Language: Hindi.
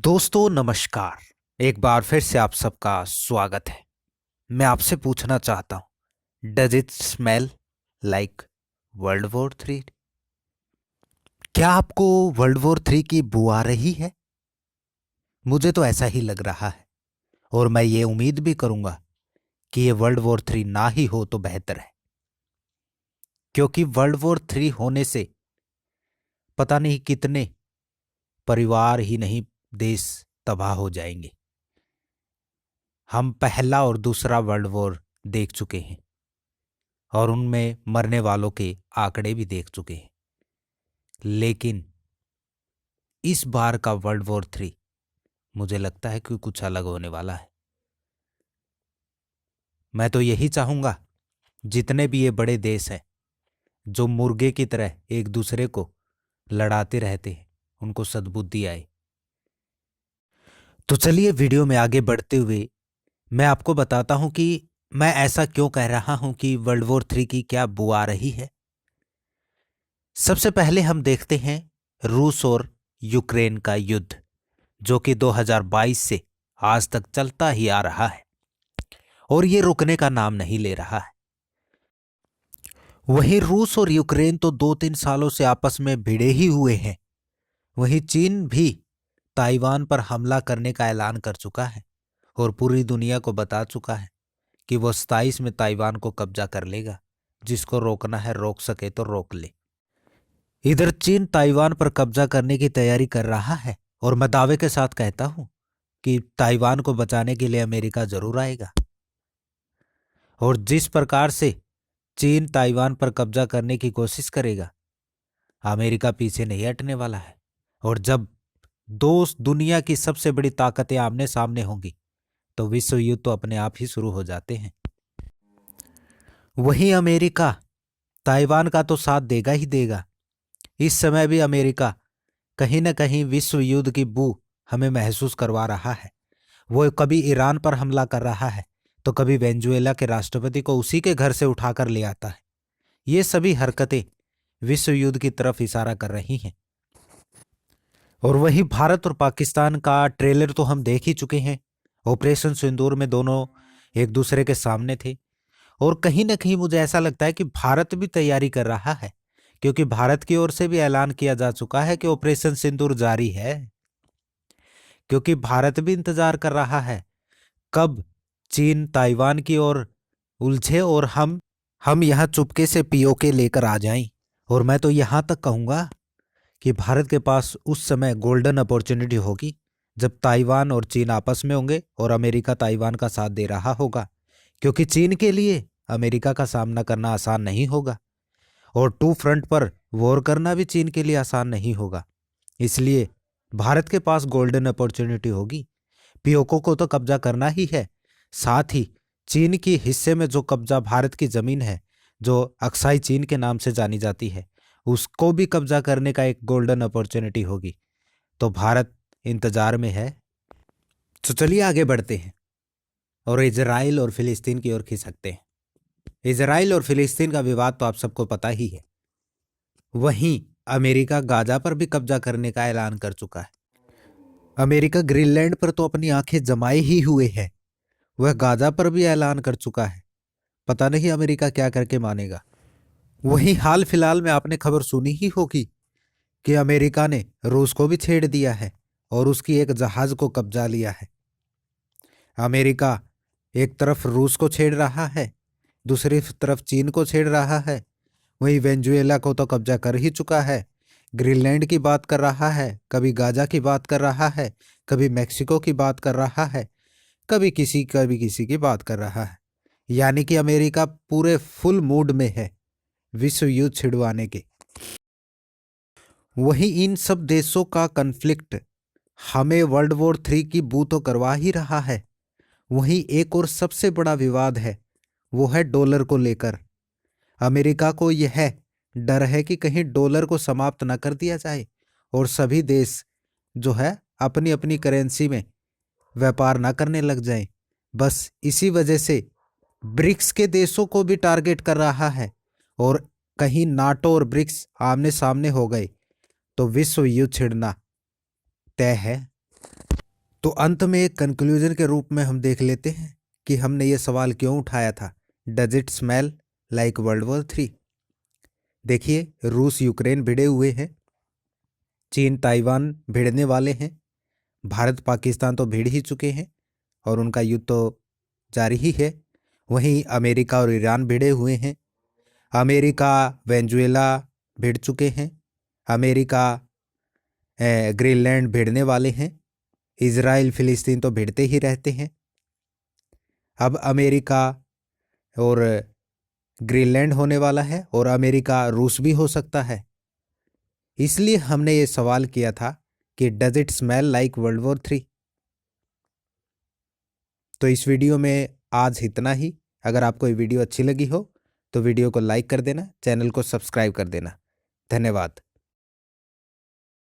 दोस्तों नमस्कार। एक बार फिर से आप सबका स्वागत है। मैं आपसे पूछना चाहता हूं, does it smell like world war three? क्या आपको वर्ल्ड वॉर थ्री की बू आ रही है? मुझे तो ऐसा ही लग रहा है और मैं ये उम्मीद भी करूंगा कि ये वर्ल्ड वॉर थ्री ना ही हो तो बेहतर है, क्योंकि वर्ल्ड वॉर थ्री होने से पता नहीं कितने परिवार ही नहीं देश तबाह हो जाएंगे। हम पहला और दूसरा वर्ल्ड वॉर देख चुके हैं और उनमें मरने वालों के आंकड़े भी देख चुके हैं, लेकिन इस बार का वर्ल्ड वॉर थ्री मुझे लगता है कि कुछ अलग होने वाला है। मैं तो यही चाहूंगा, जितने भी ये बड़े देश हैं जो मुर्गे की तरह एक दूसरे को लड़ाते रहते हैं, उनको सद्बुद्धि आए। तो चलिए वीडियो में आगे बढ़ते हुए मैं आपको बताता हूं कि मैं ऐसा क्यों कह रहा हूं कि वर्ल्ड वॉर थ्री की क्या बू आ रही है। सबसे पहले हम देखते हैं रूस और यूक्रेन का युद्ध, जो कि 2022 से आज तक चलता ही आ रहा है और ये रुकने का नाम नहीं ले रहा है। वहीं रूस और यूक्रेन तो 2-3 सालों से आपस में भिड़े ही हुए हैं। वहीं चीन भी ताइवान पर हमला करने का ऐलान कर चुका है और पूरी दुनिया को बता चुका है कि वो 27 में ताइवान को कब्जा कर लेगा। जिसको रोकना है रोक सके तो रोक ले। इधर चीन ताइवान पर कब्जा करने की तैयारी कर रहा है और मैं दावे के साथ कहता हूं कि ताइवान को बचाने के लिए अमेरिका जरूर आएगा। और जिस प्रकार से चीन ताइवान पर कब्जा करने की कोशिश करेगा, अमेरिका पीछे नहीं हटने वाला है। और जब दो दुनिया की सबसे बड़ी ताकतें आमने सामने होंगी तो विश्व युद्ध तो अपने आप ही शुरू हो जाते हैं। वहीं अमेरिका ताइवान का तो साथ देगा ही देगा। इस समय भी अमेरिका कहीं ना कहीं विश्व युद्ध की बू हमें महसूस करवा रहा है। वो कभी ईरान पर हमला कर रहा है तो कभी वेनेजुएला के राष्ट्रपति को उसी के घर से उठाकर ले आता है। ये सभी हरकतें विश्व युद्ध की तरफ इशारा कर रही हैं। और वही भारत और पाकिस्तान का ट्रेलर तो हम देख ही चुके हैं। ऑपरेशन सिंदूर में दोनों एक दूसरे के सामने थे और कहीं ना कहीं मुझे ऐसा लगता है कि भारत भी तैयारी कर रहा है, क्योंकि भारत की ओर से भी ऐलान किया जा चुका है कि ऑपरेशन सिंदूर जारी है। क्योंकि भारत भी इंतजार कर रहा है कब चीन ताइवान की ओर उलझे और हम यहां चुपके से पीओके लेकर आ जाएं। और मैं तो यहां तक कहूंगा कि भारत के पास उस समय गोल्डन अपॉर्चुनिटी होगी जब ताइवान और चीन आपस में होंगे और अमेरिका ताइवान का साथ दे रहा होगा, क्योंकि चीन के लिए अमेरिका का सामना करना आसान नहीं होगा और टू फ्रंट पर वॉर करना भी चीन के लिए आसान नहीं होगा। इसलिए भारत के पास गोल्डन अपॉर्चुनिटी होगी। पीओके को तो कब्जा करना ही है, साथ ही चीन की हिस्से में जो कब्जा भारत की जमीन है, जो अक्साई चीन के नाम से जानी जाती है, उसको भी कब्जा करने का एक गोल्डन अपॉर्चुनिटी होगी। तो भारत इंतजार में है। तो चलिए आगे बढ़ते हैं और इजराइल और फिलिस्तीन की ओर खिसकते हैं। इजराइल और फिलिस्तीन का विवाद तो आप सबको पता ही है। वहीं अमेरिका गाजा पर भी कब्जा करने का ऐलान कर चुका है। अमेरिका ग्रीनलैंड पर तो अपनी आंखें जमाए ही हुए है, वह गाजा पर भी ऐलान कर चुका है। पता नहीं अमेरिका क्या करके मानेगा। वहीं हाल फिलहाल में आपने खबर सुनी ही होगी कि अमेरिका ने रूस को भी छेड़ दिया है और उसकी एक जहाज को कब्जा लिया है। अमेरिका एक तरफ रूस को छेड़ रहा है, दूसरी तरफ चीन को छेड़ रहा है। वहीं वेनेजुएला को तो कब्जा कर ही चुका है, ग्रीनलैंड की बात कर रहा है, कभी गाजा की बात कर रहा है, कभी मैक्सिको की बात कर रहा है, कभी किसी की बात कर रहा है। यानी कि अमेरिका पूरे फुल मूड में है विश्व युद्ध छिड़वाने के। वहीं इन सब देशों का कन्फ्लिक्ट हमें वर्ल्ड वॉर थ्री की बू तो करवा ही रहा है। वहीं एक और सबसे बड़ा विवाद है, वो है डॉलर को लेकर। अमेरिका को यह डर है कि कहीं डॉलर को समाप्त न कर दिया जाए और सभी देश जो है अपनी अपनी करेंसी में व्यापार ना करने लग जाएं। बस इसी वजह से ब्रिक्स के देशों को भी टारगेट कर रहा है और कहीं नाटो और ब्रिक्स आमने सामने हो गए तो विश्व युद्ध छिड़ना तय है। तो अंत में एक कंक्लूजन के रूप में हम देख लेते हैं कि हमने ये सवाल क्यों उठाया था, does it smell like world war 3। देखिए, रूस यूक्रेन भिड़े हुए हैं, चीन ताइवान भिड़ने वाले हैं, भारत पाकिस्तान तो भिड़ ही चुके हैं और उनका युद्ध तो जारी ही है। वहीं अमेरिका और ईरान भिड़े हुए हैं, अमेरिका वेनेजुएला भिड़ चुके हैं, अमेरिका ग्रीनलैंड भिड़ने वाले हैं, इजराइल फिलिस्तीन तो भिड़ते ही रहते हैं। अब अमेरिका और ग्रीनलैंड होने वाला है और अमेरिका रूस भी हो सकता है। इसलिए हमने ये सवाल किया था कि does it smell like world war 3। तो इस वीडियो में आज इतना ही। अगर आपको ये वीडियो अच्छी लगी हो तो वीडियो को लाइक कर देना, चैनल को सब्सक्राइब कर देना। धन्यवाद।